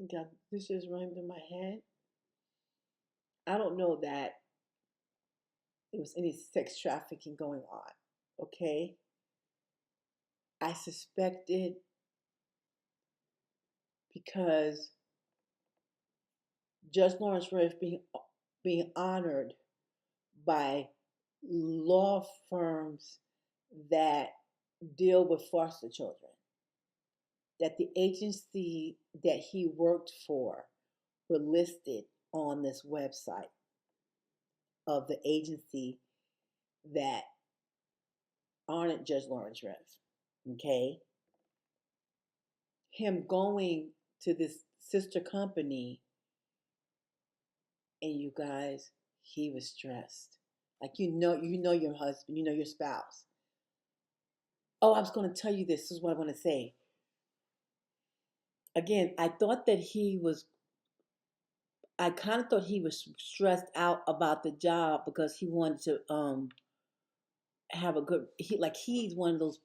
God, this just running through my head. I don't know that there was any sex trafficking going on. Okay? I suspect it because Judge Lawrence Riff being honored by law firms that deal with foster children. That the agency that he worked for were listed on this website of the agency that honored Judge Lawrence Riff. Okay? Him going to this sister company, and you guys, he was stressed. Like you know your husband, you know your spouse. Oh, I was going to tell you this. This is what I want to say. Again, I kind of thought he was stressed out about the job because he wanted to have a good he's one of those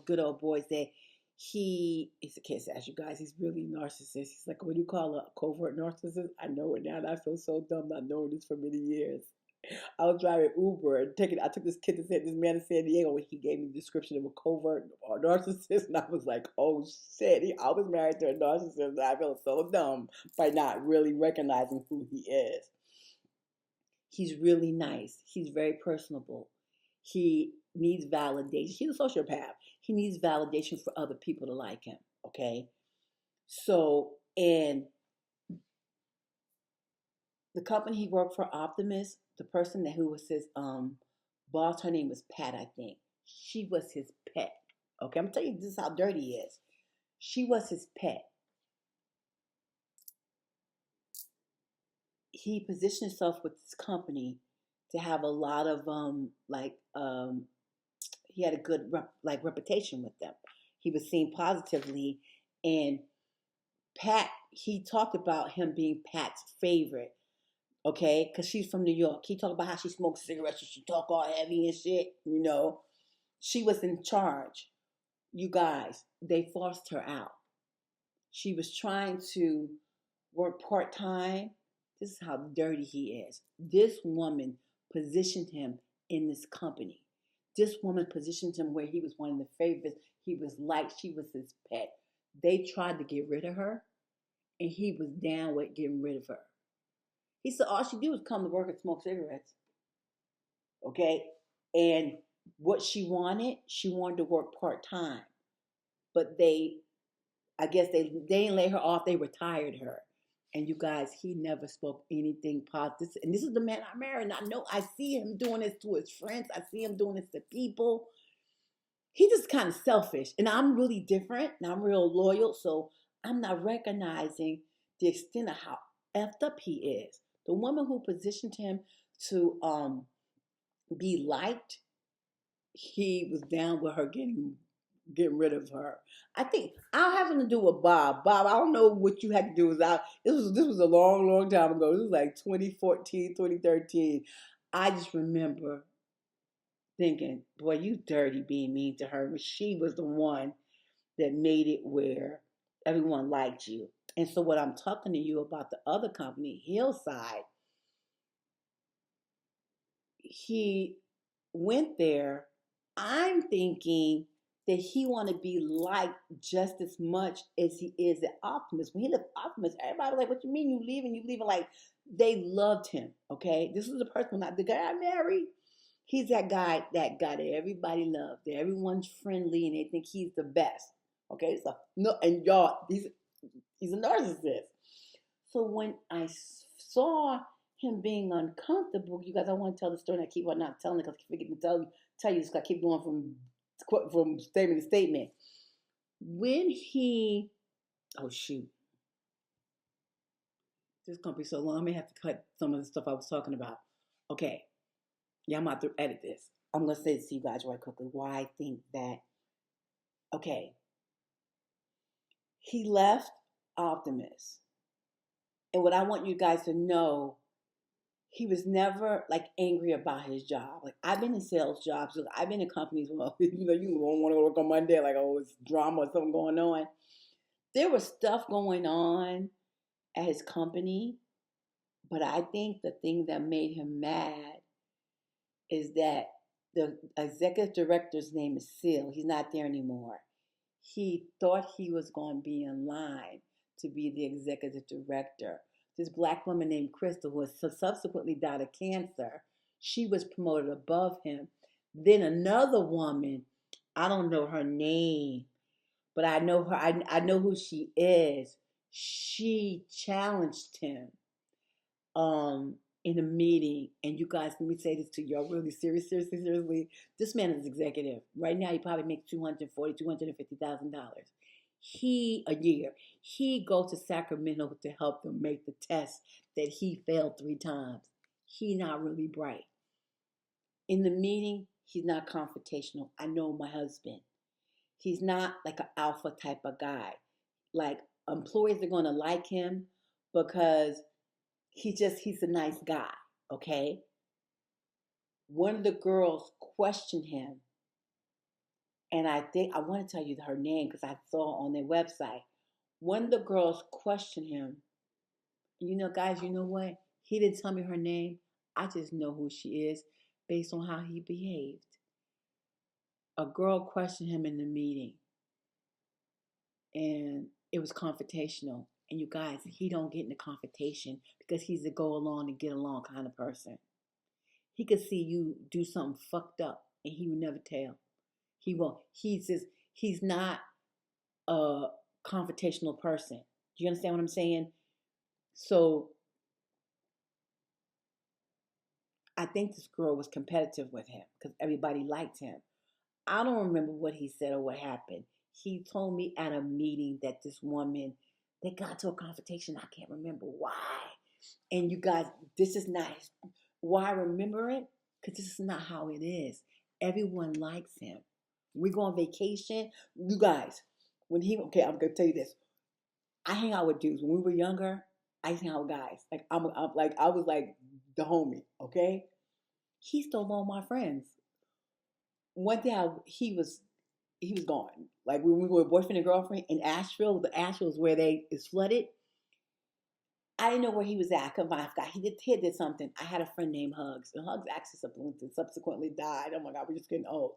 good old boys that he's a kiss ass, you guys. He's really narcissist. He's like, what do you call a covert narcissist? I know it now and I feel so dumb not knowing this for many years. I was driving Uber and I took this man in San Diego, and he gave me the description of a covert or narcissist, and I was like, oh shit, I was married to a narcissist, and I feel so dumb by not really recognizing who he is. He's really nice. He's very personable. He needs validation. He's a sociopath. He needs validation for other people to like him. Okay? So, and The company he worked for, Optimus, the person that who was his boss, her name was Pat, I think. She was his pet. Okay, I'm telling you, this is how dirty he is. She was his pet. He positioned himself with this company to have a lot of he had a good reputation with them. He was seen positively, and Pat, he talked about him being Pat's favorite. Okay, because she's from New York. He talked about how she smoked cigarettes and she talk all heavy and shit. She was in charge. You guys, they forced her out. She was trying to work part time. This is how dirty he is. This woman positioned him in this company. This woman positioned him where he was one of the favorites. He was liked. She was his pet. They tried to get rid of her, and he was down with getting rid of her. He said all she did was come to work and smoke cigarettes. Okay? And what she wanted to work part time. But I guess they didn't lay her off, they retired her. And you guys, he never spoke anything positive. And this is the man I married. And I know I see him doing this to his friends. I see him doing this to people. He's just kind of selfish. And I'm really different. And I'm real loyal. So I'm not recognizing the extent of how effed up he is. The woman who positioned him to be liked, he was down with her getting rid of her. I think I'll have something to do with Bob. Bob, I don't know what you had to do. This was a long, long time ago. This was like 2014, 2013. I just remember thinking, boy, you dirty being mean to her. But she was the one that made it where everyone liked you. And so what I'm talking to you about the other company, Hillside, he went there. I'm thinking that he want to be liked just as much as he is at Optimus. When he left Optimus, everybody was like, what you mean you leaving? You leaving? Like, they loved him, okay? This is the person, the guy I married. He's that guy that everybody loves, that everyone's friendly and they think he's the best, okay? So, no, and y'all, he's a narcissist. So when I saw him being uncomfortable, you guys, I want to tell the story and I keep on not telling it because I keep forgetting to tell you this because I keep going from statement to statement. When he, oh shoot, this is going to be so long, I may have to cut some of the stuff I was talking about. Okay, yeah, I'm about to edit this. I'm going to say this to you guys right quickly, why I think that, okay, he left Optimus. And what I want you guys to know, he was never like angry about his job. Like I've been in sales jobs, I've been in companies where you don't want to work on Monday, like oh it's drama or something going on. There was stuff going on at his company, but I think the thing that made him mad is that the executive director's name is Seal. He's not there anymore. He thought he was going to be in line to be the executive director. This black woman named Crystal, who subsequently died of cancer, she was promoted above him. Then another woman, I don't know her name, but I know her. I know who she is. She challenged him in a meeting. And you guys, let me say this to y'all really seriously. This man is executive. Right now, he probably makes $250,000 a year. He goes to Sacramento to help them make the test that he failed 3 times. He not really bright. In the meeting, he's not confrontational. I know my husband. He's not like an alpha type of guy. Like employees are going to like him because he's a nice guy, okay? One of the girls questioned him, and I think I want to tell you her name because I saw on their website. One of the girls questioned him. Guys, you know what? He didn't tell me her name. I just know who she is based on how he behaved. A girl questioned him in the meeting, and it was confrontational. And you guys, he don't get into confrontation because he's a go along and get along kind of person. He could see you do something fucked up and he would never tell. He won't. He's not a confrontational person. Do you understand what I'm saying? So I think this girl was competitive with him because everybody liked him. I don't remember what he said or what happened. He told me at a meeting that this woman, they got to a confrontation. I can't remember why. And you guys, this is not why I remember it, because this is not how it is. Everyone likes him. We go on vacation. You guys, okay, I'm gonna tell you this. I hang out with dudes. When we were younger, I used to hang out with guys. Like I was like the homie. Okay, he stole all my friends. One day he was gone. Like when we were boyfriend and girlfriend in Asheville. The Asheville is where it's flooded. I didn't know where he was at. I couldn't find. I forgot. He did something. I had a friend named Hugs, and Hugs actually subsequently died. Oh my God, we're just getting old.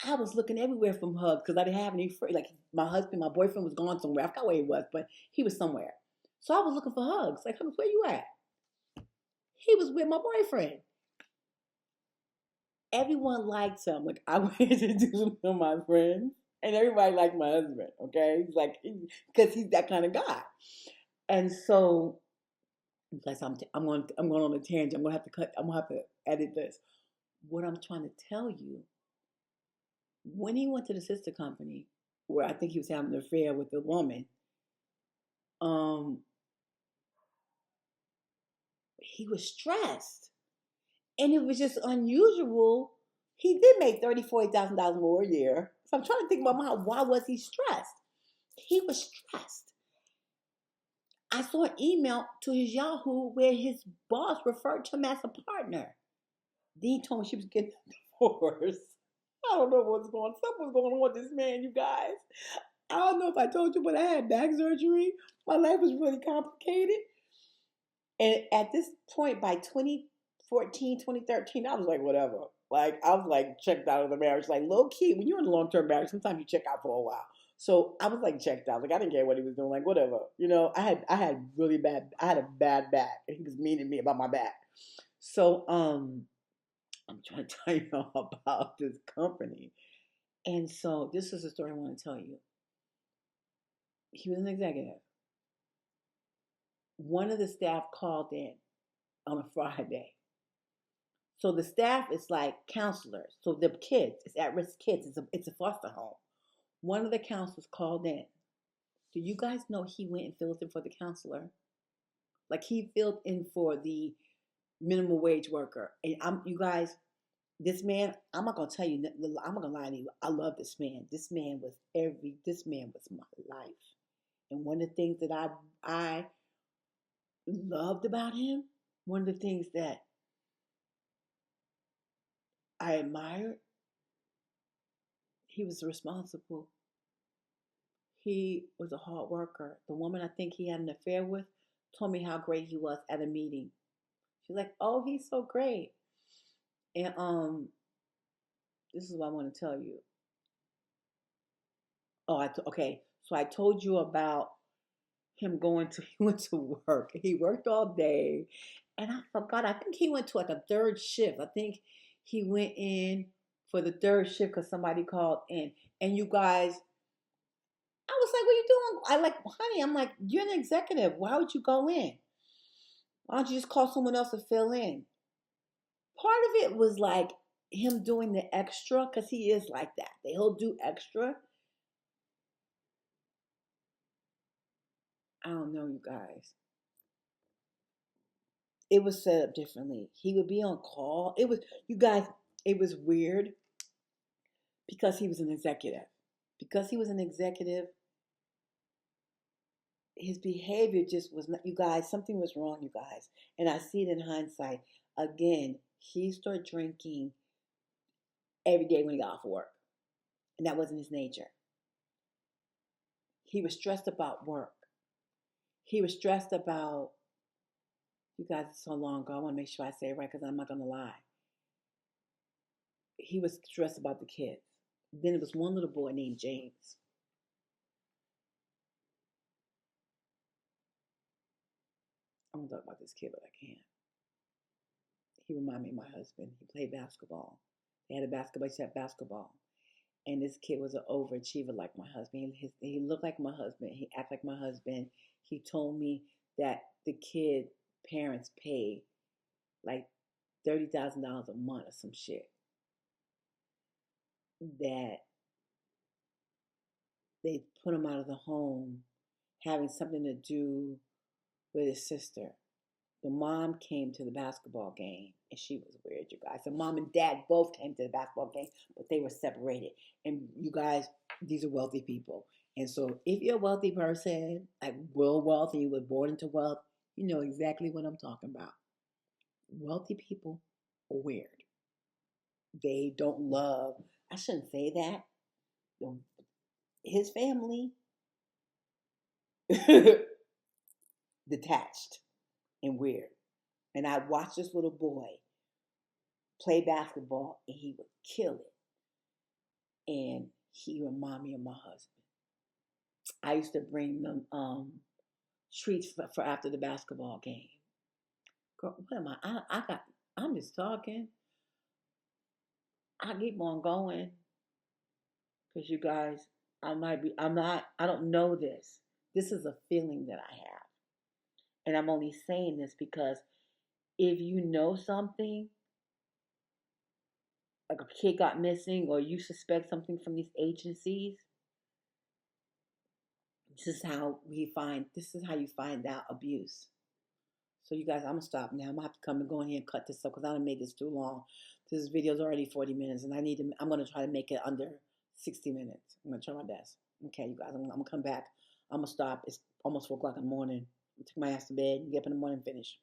I was looking everywhere from Hugs because I didn't have any friends. Like my boyfriend was gone somewhere. I forgot where he was, but he was somewhere. So I was looking for Hugs. Like, Hugs, where you at? He was with my boyfriend. Everyone liked him. Like I went to introduce him to my friends, and everybody liked my husband. Okay, he's like because he's that kind of guy. And so, because I'm going on a tangent. I'm gonna have to cut. I'm gonna have to edit this. What I'm trying to tell you, when he went to the sister company, where I think he was having an affair with the woman, um, he was stressed, and it was just unusual. He did make $40,000 more a year. So I'm trying to think about why was he stressed? He was stressed. I saw an email to his Yahoo where his boss referred to him as a partner. Then he told me she was getting a divorce. I don't know what's going on. Something's going on with this man, you guys. I don't know if I told you, but I had back surgery. My life was really complicated. And at this point, by 2014, 2013, I was like, whatever. Like, I was like checked out of the marriage. Like, low key, when you're in a long term marriage, sometimes you check out for a while. So I was like checked out. Like, I didn't care what he was doing. Like, whatever. You know, I had I had a bad back. And he was mean to me about my back. So, I'm trying to tell you all about this company. And so this is the story I want to tell you. He was an executive. One of the staff called in on a Friday. So the staff is like counselors. So the kids, it's at-risk kids. It's a foster home. One of the counselors called in. Do you guys know he went and filled in for the counselor? Like he filled in for the minimum wage worker. And you guys, this man, I'm not gonna tell you, I'm not gonna lie to you. I love this man. This man was my life. And one of the things that I loved about him, one of the things that I admired, he was responsible. He was a hard worker. The woman I think he had an affair with told me how great he was at a meeting. She's like, "Oh, he's so great." And this is what I want to tell you. Oh, okay. So I told you about him he went to work. He worked all day, and I forgot. I think he went to like a third shift. I think he went in for the third shift because somebody called in. And you guys, I was like, "What are you doing?" I like, honey. I'm like, "You're an executive. Why would you go in? Why don't you just call someone else to fill in?" Part of it was like him doing the extra because he is like that. He'll do extra. I don't know, you guys. It was set up differently. He would be on call. It was, you guys, it was weird because he was an executive. Because he was an executive, his behavior just was not, you guys, something was wrong, you guys. And I see it in hindsight. Again, he started drinking every day when he got off of work. And that wasn't his nature. He was stressed about work. He was stressed about, you guys, it's so long ago. I want to make sure I say it right because I'm not going to lie. He was stressed about the kids. Then there was one little boy named James. I want to talk about this kid, but I can't. He reminded me of my husband. He played basketball. They had a basketball, he had basketball. And this kid was an overachiever like my husband. He looked like my husband. He acted like my husband. He told me that the kid parents pay like $30,000 a month or some shit that they put him out of the home having something to do with his sister. The mom came to the basketball game, and she was weird, you guys. The mom and dad both came to the basketball game, but they were separated. And you guys, these are wealthy people. And so if you're a wealthy person, like real wealthy, you were born into wealth, you know exactly what I'm talking about. Wealthy people are weird. They don't love, I shouldn't say that. His family, detached and weird. And I watched this little boy play basketball, and he would kill it. And he reminded me of my husband. I used to bring them treats for after the basketball game. Girl, what am I'm just talking. I keep on going because you guys, I don't know this. This is a feeling that I have. And I'm only saying this because if you know something, like a kid got missing or you suspect something from these agencies, this is how you find out abuse. So you guys, I'm gonna stop now. I'm gonna have to come and go in here and cut this up because I don't made this too long. This video's already 40 minutes, and I'm gonna try to make it under 60 minutes. I'm gonna try my best. Okay, you guys, I'm gonna come back. I'm gonna stop. It's almost 4 o'clock in the morning. I took my ass to bed. Get up in the morning and finish.